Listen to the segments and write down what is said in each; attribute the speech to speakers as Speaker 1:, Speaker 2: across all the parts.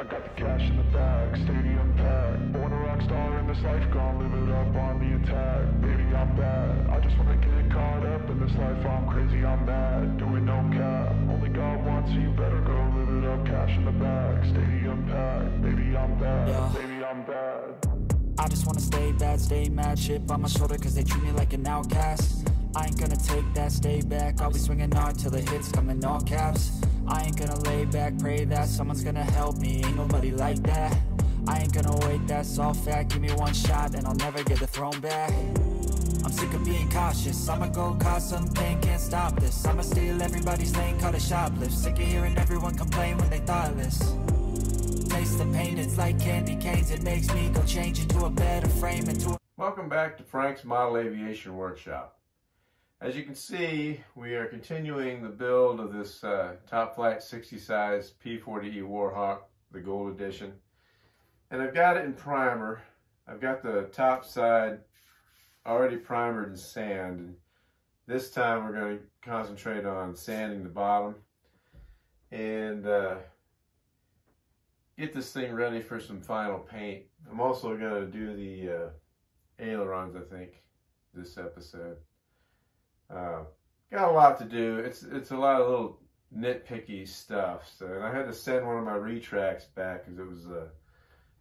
Speaker 1: I got the cash in the bag, stadium packed. Born a rock star in this life, gonna live it up on the attack. Baby, I'm bad, I just wanna get caught up in this life. I'm crazy, I'm mad, doing no cap. Only God wants you, better go live it up. Cash in the bag, stadium packed. Baby, I'm bad, baby, I'm bad.
Speaker 2: I just wanna stay bad, stay mad. Chip on my shoulder cause they treat me like an outcast. I ain't gonna take that, stay back. I'll be swinging hard till the hits come in all caps. I ain't gonna lay back, pray that someone's gonna help me. Ain't nobody like that. I ain't gonna wait, that's all fact. Give me one shot and I'll never get the throne back. I'm sick of being cautious. I'ma go cause something, can't stop this. I'ma steal everybody's lane, call it shoplift. Sick of hearing everyone complain when they thoughtless. Taste the pain, it's like candy canes. It makes me go change into a better frame.
Speaker 3: Welcome back to Frank's Model Aviation Workshop. As you can see, we are continuing the build of this Top Flite 60 size P-40E Warhawk, the Gold Edition. And I've got it in primer. I've got the top side already primered in sand. And this time we're going to concentrate on sanding the bottom and get this thing ready for some final paint. I'm also going to do the ailerons, I think, this episode. Got a lot to do. It's a lot of little nitpicky stuff. So, and I had to send one of my retracts back because it was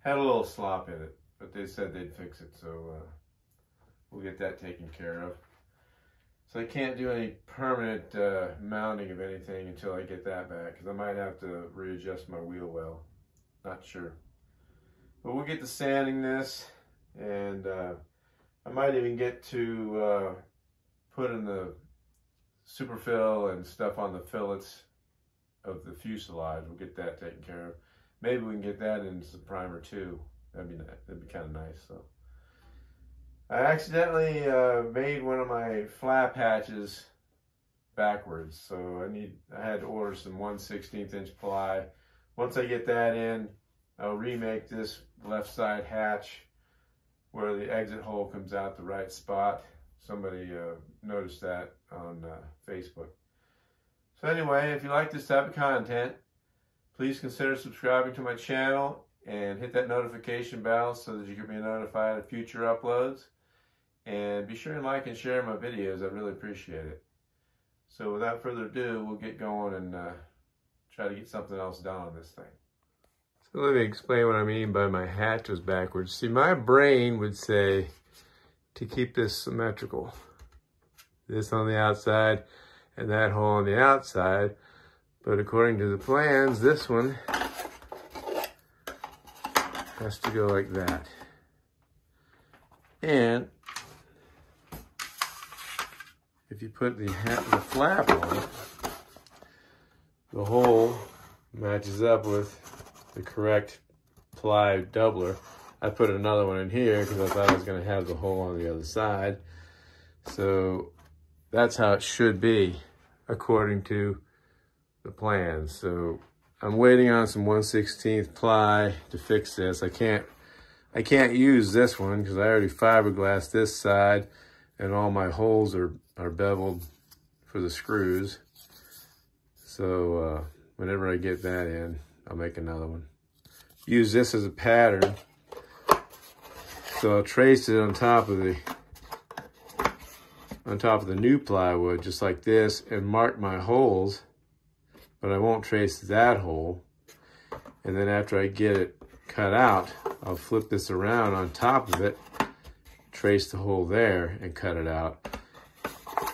Speaker 3: had a little slop in it, but they said they'd fix it. So we'll get that taken care of. So I can't do any permanent mounting of anything until I get that back because I might have to readjust my wheel well. Not sure. But we'll get to sanding this, and I might even get to putting the superfill and stuff on the fillets of the fuselage. We'll get that taken care of. Maybe we can get that into some primer too. That'd be kind of nice. So I accidentally made one of my flap hatches backwards, so I had to order some 1/16 inch ply. Once I get that in, I'll remake this left side hatch where the exit hole comes out the right spot. Somebody noticed that on Facebook. So anyway, if you like this type of content, please consider subscribing to my channel and hit that notification bell so that you can be notified of future uploads. And be sure and like and share my videos. I really appreciate it. So without further ado, we'll get going and try to get something else done on this thing. So let me explain what I mean by my hatch was backwards. See, my brain would say to keep this symmetrical. This on the outside and that hole on the outside. But according to the plans, this one has to go like that. And if you put the flap on, the hole matches up with the correct ply doubler. I put another one in here because I thought I was going to have the hole on the other side. So that's how it should be according to the plans. So I'm waiting on some 1/16 ply to fix this. I can't use this one because I already fiberglassed this side and all my holes are beveled for the screws. So whenever I get that in, I'll make another one. Use this as a pattern. So I'll trace it on top of the new plywood, just like this, and mark my holes, but I won't trace that hole. And then after I get it cut out, I'll flip this around on top of it, trace the hole there, and cut it out.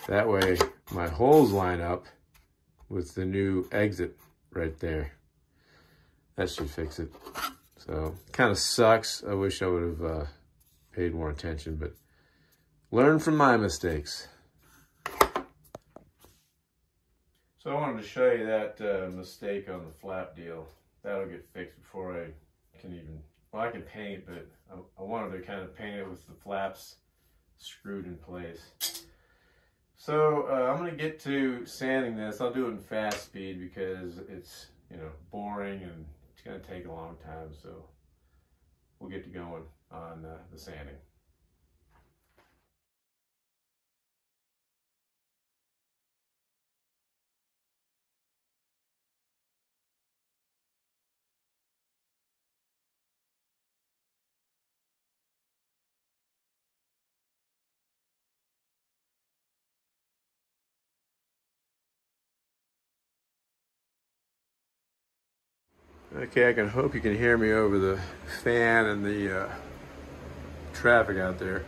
Speaker 3: That way my holes line up with the new exit right there. That should fix it. So kind of sucks. I wish I would have paid more attention, but learn from my mistakes. So I wanted to show you that mistake on the flap deal. That'll get fixed before I can even, well, I can paint, but I wanted to kind of paint it with the flaps screwed in place. So I'm going to get to sanding this. I'll do it in fast speed because it's, boring and it's going to take a long time. So we'll get to going on the sanding. Okay, I can hope you can hear me over the fan and the traffic out there.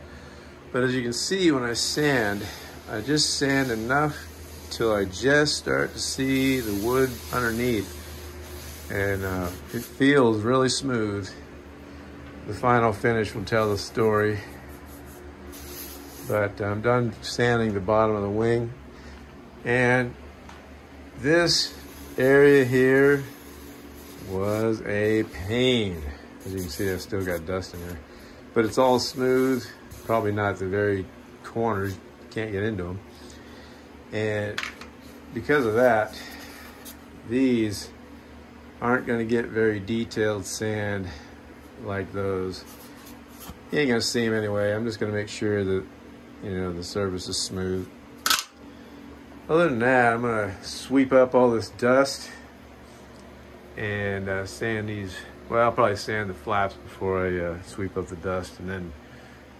Speaker 3: But as you can see, when I sand, I just sand enough till I just start to see the wood underneath. And it feels really smooth. The final finish will tell the story. But I'm done sanding the bottom of the wing. And this area here was a pain. As you can see, I've still got dust in there. But it's all smooth. Probably not the very corners. You can't get into them. And because of that, these aren't going to get very detailed sand like those. You ain't going to see them anyway. I'm just going to make sure that, you know, the surface is smooth. Other than that, I'm going to sweep up all this dust and sand these. Well, I'll probably sand the flaps before I sweep up the dust, and then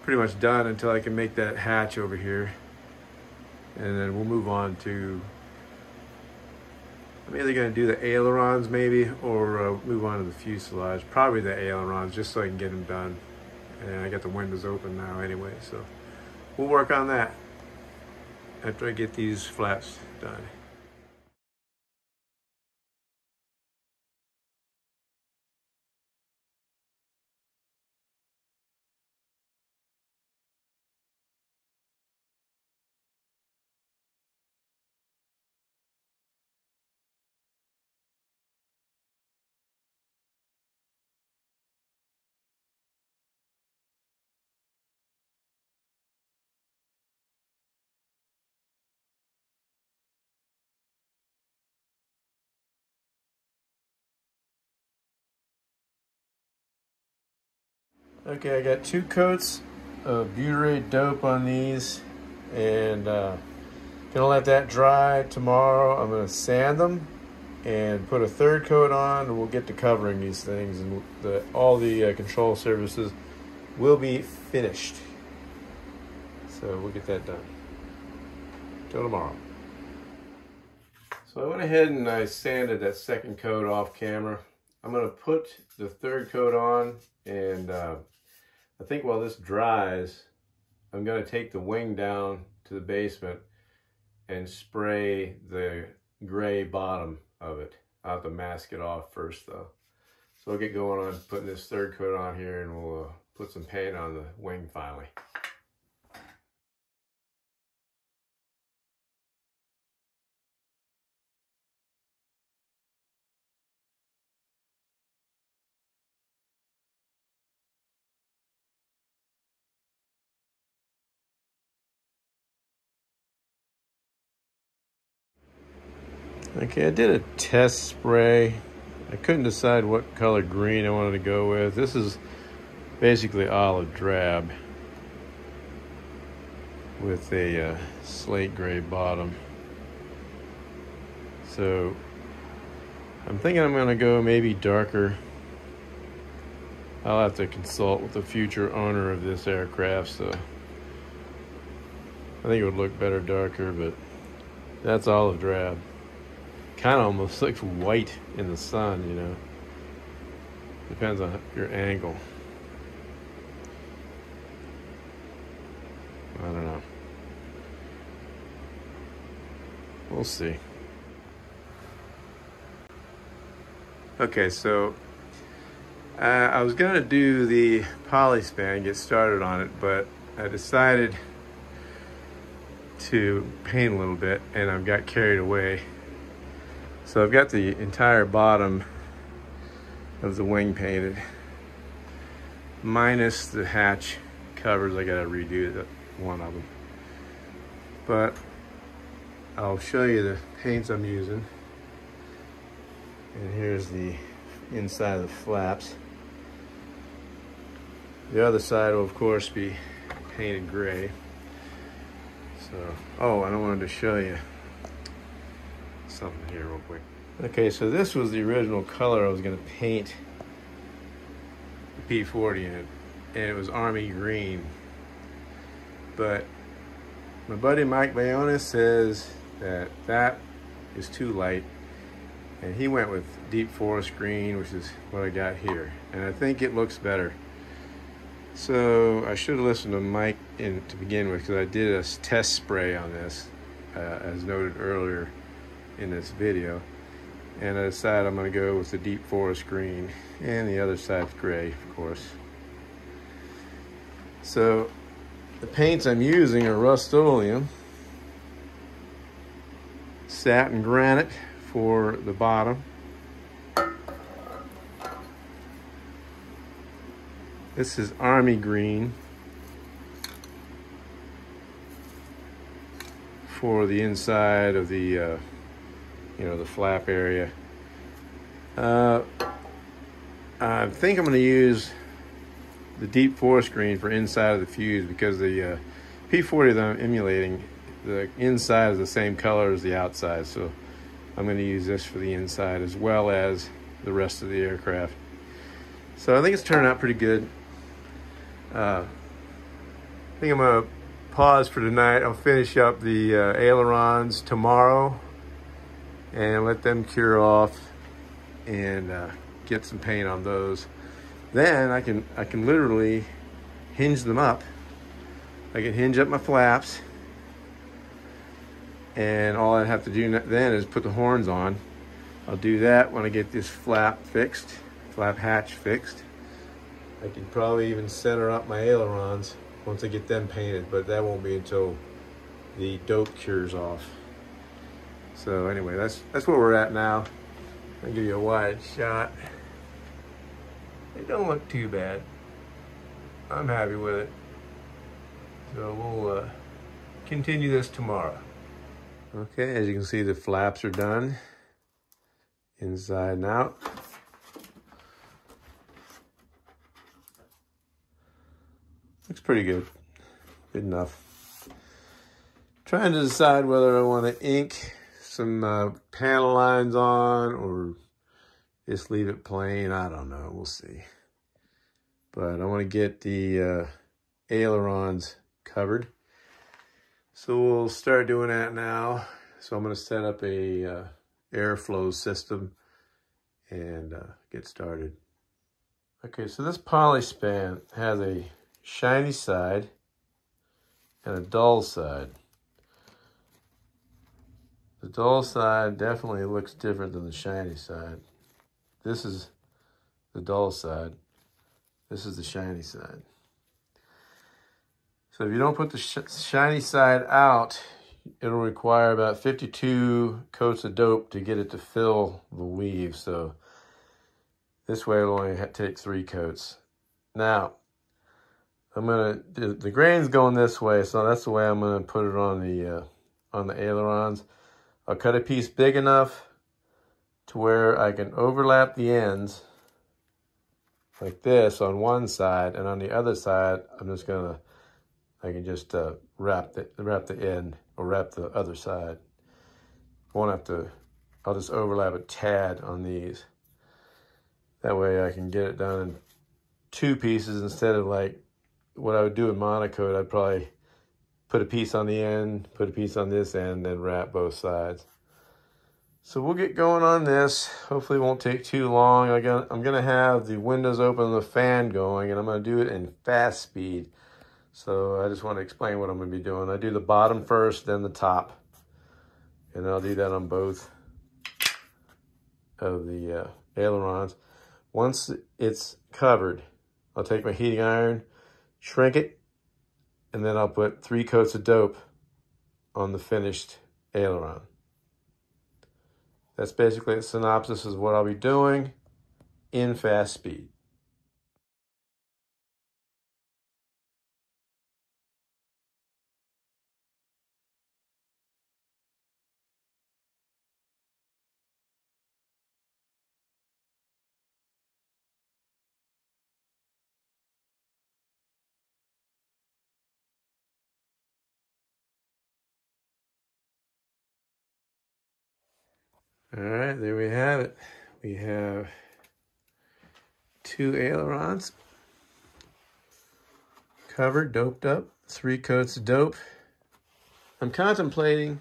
Speaker 3: pretty much done until I can make that hatch over here. And then we'll move on to, I'm either going to do the ailerons maybe, or move on to the fuselage. Probably the ailerons, just so I can get them done. And I got the windows open now anyway, so we'll work on that after I get these flaps done. Okay, I got 2 coats of butyrate dope on these, and gonna let that dry tomorrow. I'm gonna sand them and put a 3rd coat on, and we'll get to covering these things, and all the control surfaces will be finished. So we'll get that done. Till tomorrow. So I went ahead and I sanded that 2nd coat off camera. I'm gonna put the 3rd coat on, and I think while this dries, I'm gonna take the wing down to the basement and spray the gray bottom of it. I'll have to mask it off first though. So I'll get going on putting this 3rd coat on here, and we'll put some paint on the wing finally. Okay, I did a test spray. I couldn't decide what color green I wanted to go with. This is basically olive drab with a slate gray bottom. So I'm thinking I'm gonna go maybe darker. I'll have to consult with the future owner of this aircraft, so I think it would look better darker, but that's olive drab. Kind of almost looks white in the sun, you know. Depends on your angle. I don't know. We'll see. Okay, so I was gonna do the polyspan, get started on it, but I decided to paint a little bit, and I've got carried away. So I've got the entire bottom of the wing painted, minus the hatch covers. I gotta redo one of them. But I'll show you the paints I'm using. And here's the inside of the flaps. The other side will of course be painted gray. So, oh, and I wanted to show you something here real quick. Okay, so this was the original color I was going to paint the P-40 in, and it was army green. But my buddy Mike Bayona says that is too light, And he went with deep forest green, which is what I got here. And I think it looks better. So I should have listened to Mike to begin with, because I did a test spray on this, as noted earlier in this video. And I decided I'm going to go with the deep forest green, and the other side's gray, of course. So the paints I'm using are Rust-Oleum, satin granite for the bottom. This is army green for the inside of the the flap area. I think I'm going to use the deep forest green for inside of the fuse, because the P-40 that I'm emulating, the inside is the same color as the outside, so I'm going to use this for the inside as well as the rest of the aircraft. So I think it's turned out pretty good. I think I'm going to pause for tonight. I'll finish up the ailerons tomorrow and let them cure off, and get some paint on those. Then I can literally hinge them up. I can hinge up my flaps, and all I have to do then is put the horns on. I'll do that when I get this flap hatch fixed. I can probably even center up my ailerons once I get them painted, but that won't be until the dope cures off. So anyway, that's where we're at now. I'll give you a wide shot. It don't look too bad. I'm happy with it. So we'll continue this tomorrow. Okay, as you can see, the flaps are done, inside and out. Looks pretty good. Good enough. Trying to decide whether I want to ink some panel lines on or just leave it plain. I don't know. We'll see. But I want to get the ailerons covered. So we'll start doing that now. So I'm going to set up a airflow system and get started. Okay, so this polyspan has a shiny side and a dull side. The dull side definitely looks different than the shiny side. This is the dull side. This is the shiny side. So if you don't put the shiny side out, it'll require about 52 coats of dope to get it to fill the weave. So this way it'll only take 3 coats. Now, the grain's going this way, so that's the way I'm gonna put it on the ailerons. I'll cut a piece big enough to where I can overlap the ends like this on one side, and on the other side, I can just wrap the end, or wrap the other side. Won't have to, I'll just overlap a tad on these. That way I can get it done in 2 pieces instead of like what I would do in monocoat. I'd probably put a piece on the end, put a piece on this end, then wrap both sides. So we'll get going on this. Hopefully it won't take too long. I'm gonna have the windows open and the fan going, and I'm gonna do it in fast speed. So I just want to explain what I'm gonna be doing. I do the bottom first, then the top. And I'll do that on both of the ailerons. Once it's covered, I'll take my heating iron, shrink it, and then I'll put 3 coats of dope on the finished aileron. That's basically a synopsis of what I'll be doing in fast speed. All right, there we have it. We have 2 ailerons covered, doped up, 3 coats of dope. I'm contemplating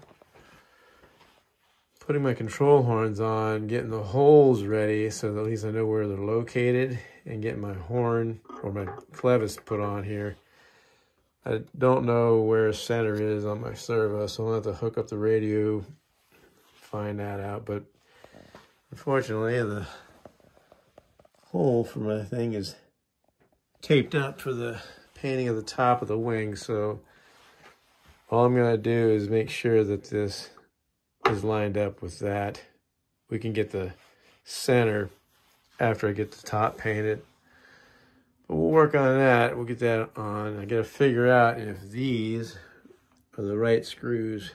Speaker 4: putting my control horns on, getting the holes ready so that at least I know where they're located, and getting my horn or my clevis put on here. I don't know where center is on my servo, so I'll have to hook up the radio, find that out. But unfortunately, the hole for my thing is taped up for the painting of the top of the wing, so all I'm going to do is make sure that this is lined up with that. We can get the center after I get the top painted. But we'll work on that. We'll get that on. I got to figure out if these are the right screws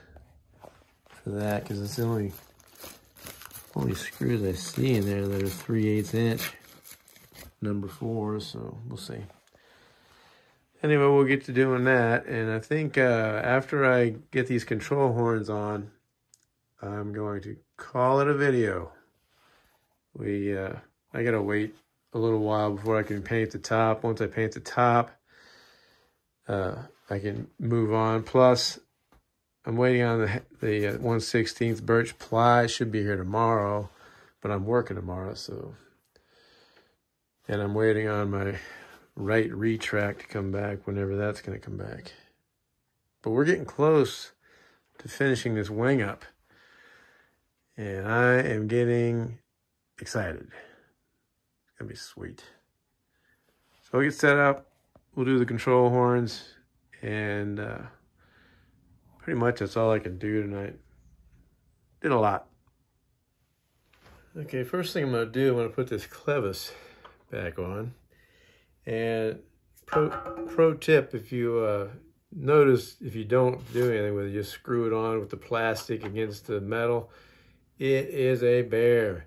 Speaker 4: for that, because it's the only screws I see in there that are 3/8 inch number 4s, so we'll see. Anyway, we'll get to doing that, and I think after I get these control horns on, I'm going to call it a video. I gotta wait a little while before I can paint the top. Once I paint the top, I can move on. Plus, I'm waiting on the 1/16 birch ply. It should be here tomorrow, but I'm working tomorrow, so. And I'm waiting on my right retract to come back whenever that's going to come back. But we're getting close to finishing this wing up, and I am getting excited. It's going to be sweet. So I'll get set up. We'll do the control horns, and pretty much that's all I can do tonight. Did a lot. Okay, first thing I'm going to do, I'm going to put this clevis back on. And pro tip, if you notice, if you don't do anything with it, just screw it on with the plastic against the metal, it is a bear.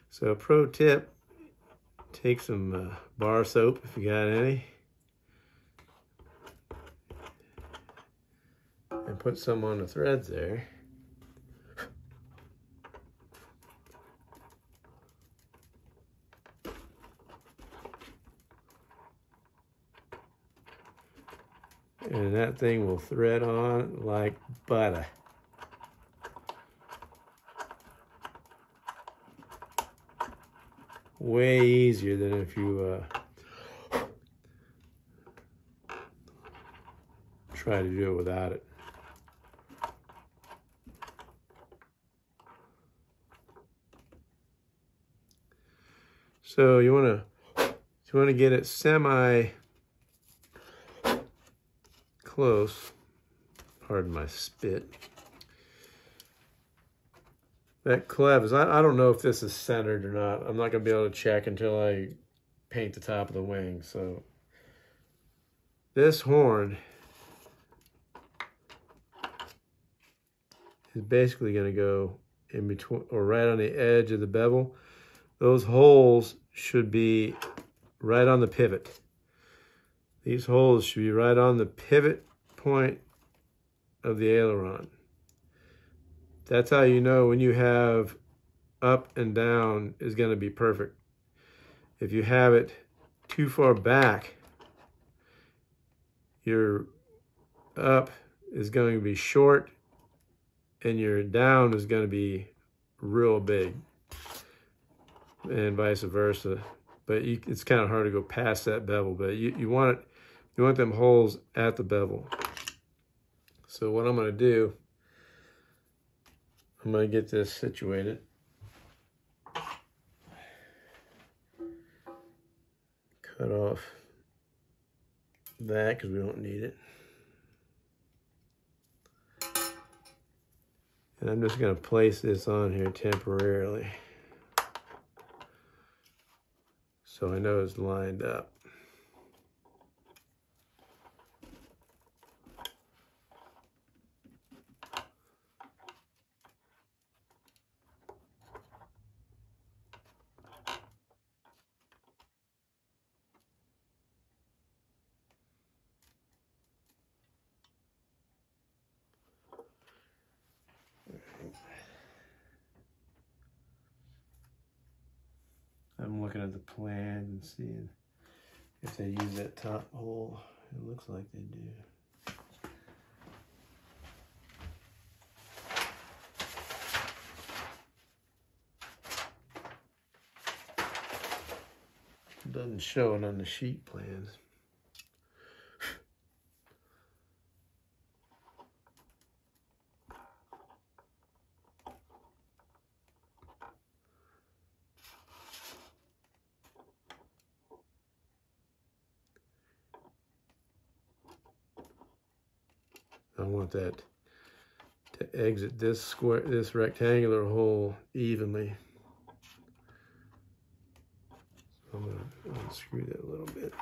Speaker 4: So pro tip, take some bar soap if you got any, and put some on the threads there. And that thing will thread on like butter. Way easier than if you try to do it without it. So you want to get it semi close, pardon my spit. That clevis, I don't know if this is centered or not. I'm not going to be able to check until I paint the top of the wing. So this horn is basically going to go in between, or right on the edge of the bevel. Those holes should be right on the pivot. These holes should be right on the pivot point of the aileron. That's how you know when you have up and down is going to be perfect. If you have it too far back, your up is going to be short and your down is going to be real big, and vice versa. But it's kind of hard to go past that bevel, but you want them holes at the bevel. So what I'm going to do, I'm going to get this situated. Cut off that because we don't need it. And I'm just going to place this on here temporarily, so I know it's lined up. I'm looking at the plan and seeing if they use that top hole. It looks like they do. Doesn't show it on the sheet plans. I want that to exit this square, this rectangular hole evenly. So I'm going to unscrew that a little bit.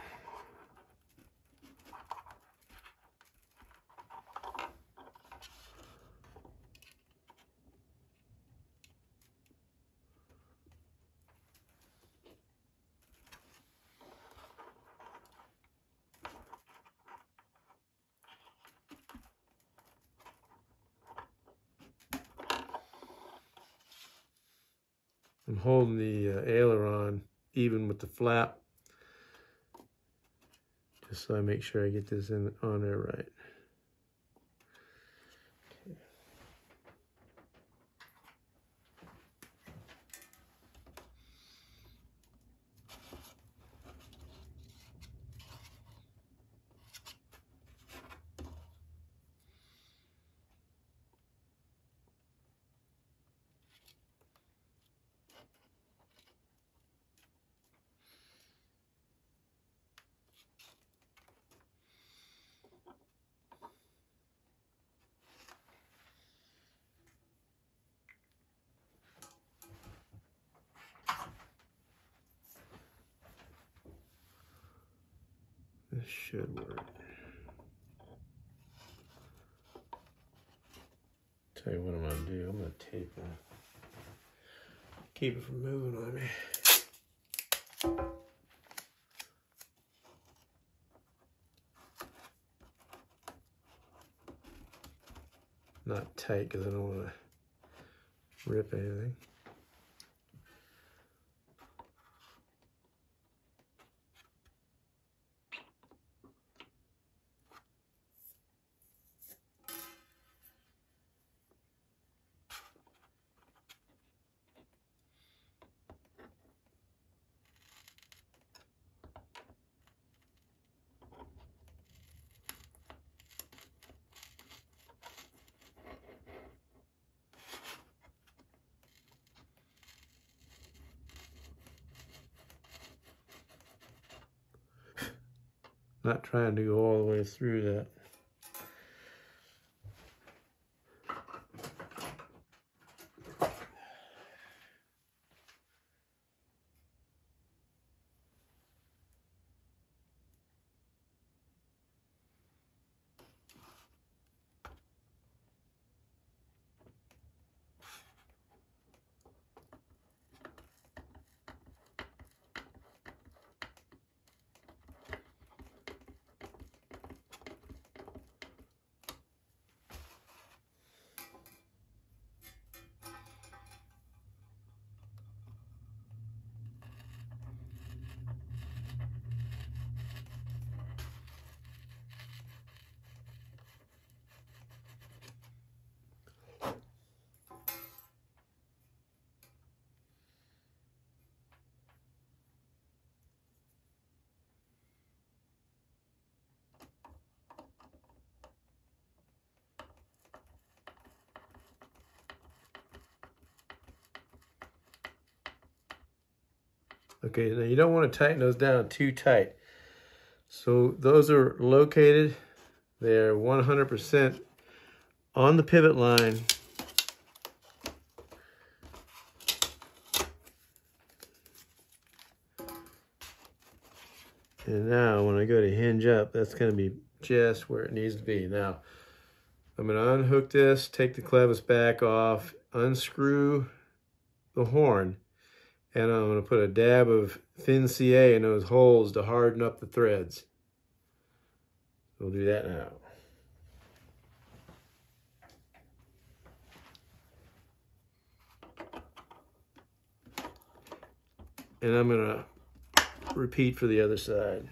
Speaker 4: I'm holding the aileron even with the flap, just so I make sure I get this in on there right. Okay. This should work. Tell you what I'm gonna do. I'm gonna tape it. Keep it from moving on me. Not tight because I don't want to rip anything. Not trying to go all the way through that. Okay, now you don't want to tighten those down too tight. So those are located. They're 100% on the pivot line. And now when I go to hinge up, that's going to be just where it needs to be. Now, I'm going to unhook this, take the clevis back off, unscrew the horn, and I'm going to put a dab of thin CA in those holes to harden up the threads. We'll do that now. And I'm going to repeat for the other side,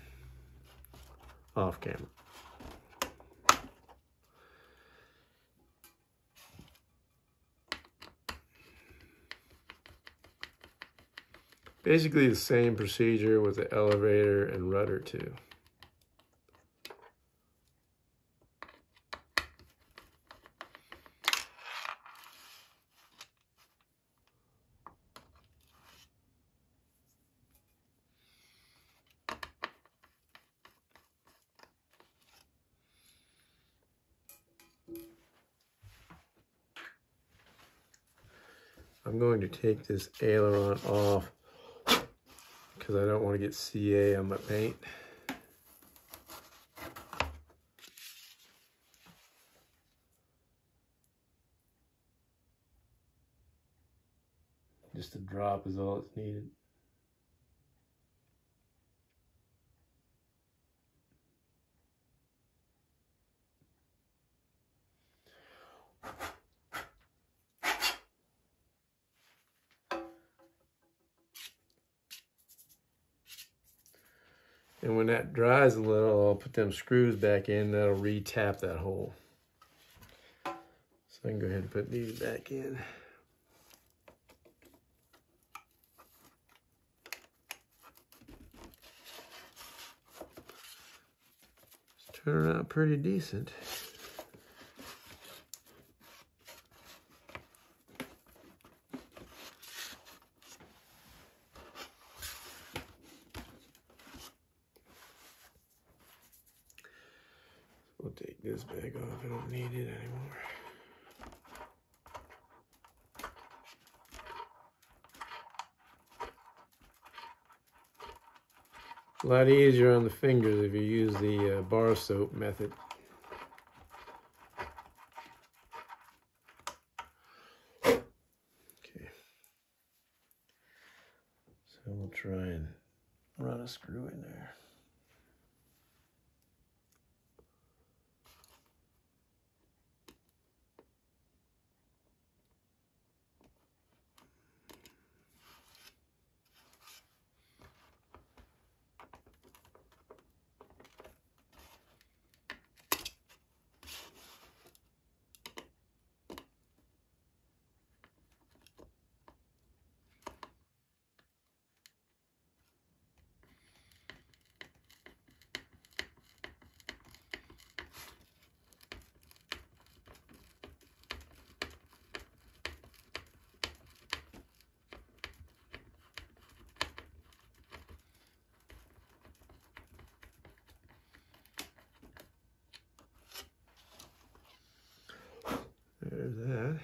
Speaker 4: off camera. Basically the same procedure with the elevator and rudder too. I'm going to take this aileron off because I don't want to get CA on my paint. Just a drop is all it's needed. And when that dries a little, I'll put them screws back in. That'll re-tap that hole. So I can go ahead and put these back in. It's turning out pretty decent. We'll take this bag off. I don't need it anymore. A lot easier on the fingers if you use the bar soap method. Okay. So we'll try and run a screw in there. There's that.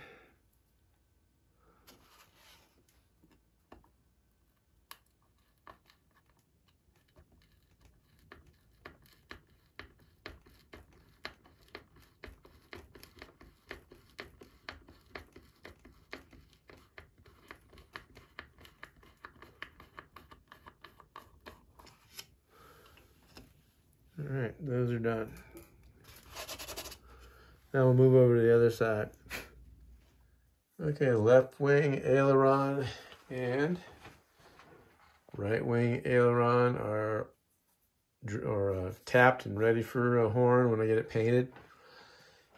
Speaker 4: All right, those are done. Now we'll move over to the other side. Okay, left wing aileron and right wing aileron are tapped and ready for a horn when I get it painted.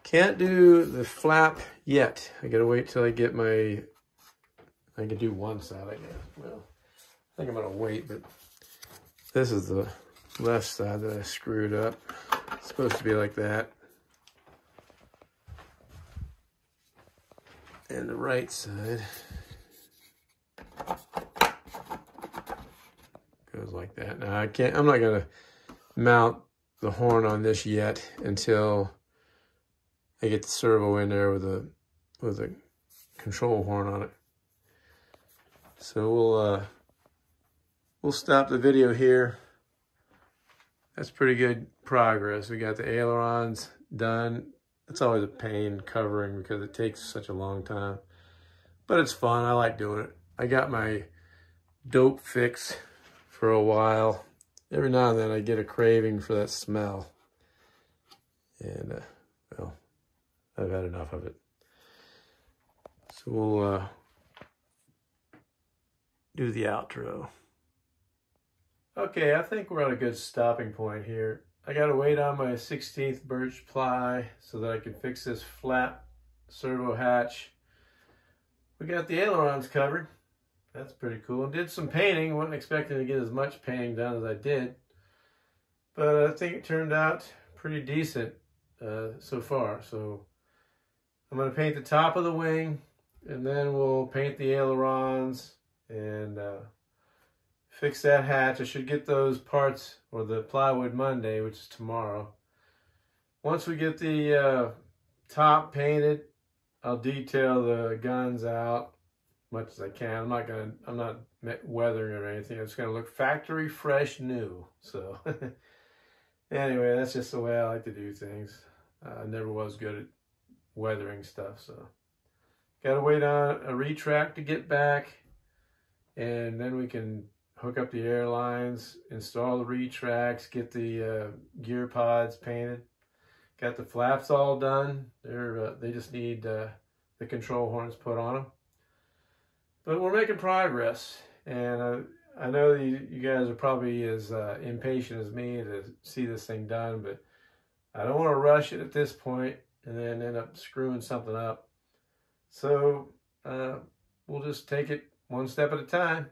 Speaker 4: Can't do the flap yet. I gotta wait till I get my, I can do one side, I guess. Well, I think I'm gonna wait, but this is the left side that I screwed up. It's supposed to be like that. And the right side goes like that. Now I'm not gonna mount the horn on this yet until I get the servo in there with a control horn on it. So we'll stop the video here. That's pretty good progress. We got the ailerons done. It's always a pain covering because it takes such a long time, but it's fun. I like doing it. I got my dope fix for a while. Every now and then I get a craving for that smell, and well, I've had enough of it. So we'll do the outro. Okay, I think we're at a good stopping point here. I gotta wait on my 16th birch ply so that I can fix this flat servo hatch. We got the ailerons covered. That's pretty cool. And did some painting. Wasn't expecting to get as much painting done as I did, but I think it turned out pretty decent so far. So I'm going to paint the top of the wing, and then we'll paint the ailerons and fix that hatch. I should get those parts, or the plywood, Monday, which is tomorrow. Once we get the top painted, I'll detail the guns out much as I can. I'm not weathering or anything. It's going to look factory fresh new. So anyway, that's just the way I like to do things. I never was good at weathering stuff, so got to wait on a retract to get back, and then we can hook up the air lines, install the retracts, get the gear pods painted. Got the flaps all done. They just need the control horns put on them. But we're making progress, and I know you guys are probably as impatient as me to see this thing done, but I don't want to rush it at this point and then end up screwing something up. So we'll just take it one step at a time.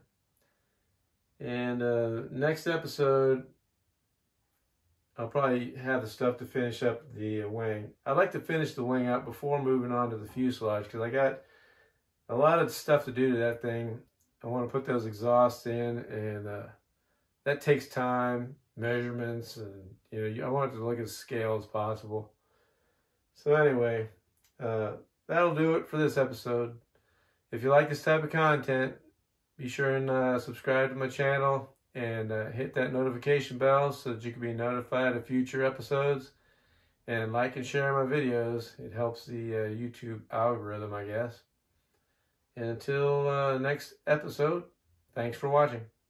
Speaker 4: And next episode, I'll probably have the stuff to finish up the wing. I'd like to finish the wing up before moving on to the fuselage, because I got a lot of stuff to do to that thing. I want to put those exhausts in, and that takes time, measurements, and I want it to look as scale as possible. So anyway, that'll do it for this episode. If you like this type of content, be sure and subscribe to my channel and hit that notification bell so that you can be notified of future episodes. And like and share my videos. It helps the YouTube algorithm, I guess. And until next episode, thanks for watching.